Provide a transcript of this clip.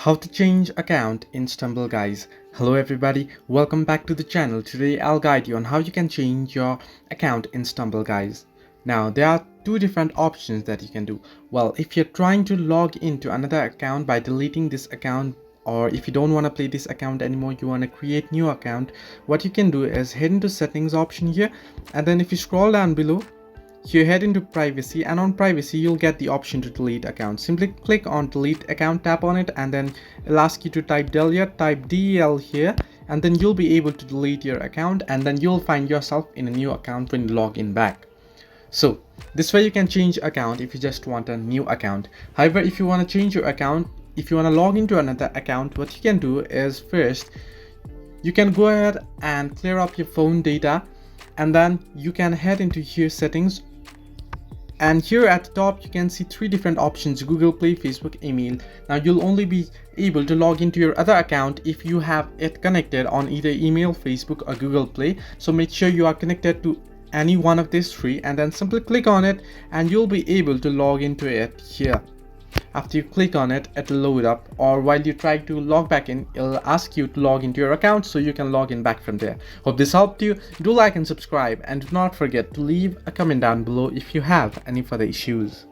How to change account in Stumble, guys. Hello everybody, welcome back to the channel. Today I'll guide you on how you can change your account in Stumble, guys. Now there are two different options that you can do. Well, if you're trying to log into another account by deleting this account, or if you don't want to play this account anymore, you want to create new account, what you can do is head into settings option here, and then if you scroll down below, you head into privacy, and on privacy you'll get the option to delete account. Simply click on delete account, tap on it, and then it'll ask you to type del here, and then you'll be able to delete your account, and then you'll find yourself in a new account when you log in back. So this way you can change account if you just want a new account. However, if you want to change your account, if you want to log into another account, what you can do is first you can go ahead and clear up your phone data, and then you can head into here settings, and here at the top you can see three different options: Google Play, Facebook, email. Now you'll only be able to log into your other account if you have it connected on either email, Facebook, or Google Play. So make sure you are connected to any one of these three, and then simply click on it and you'll be able to log into it here. After you click on it, it'll load up, or while you try to log back in, it'll ask you to log into your account so you can log in back from there. Hope this helped you. Do like and subscribe, and do not forget to leave a comment down below if you have any further issues.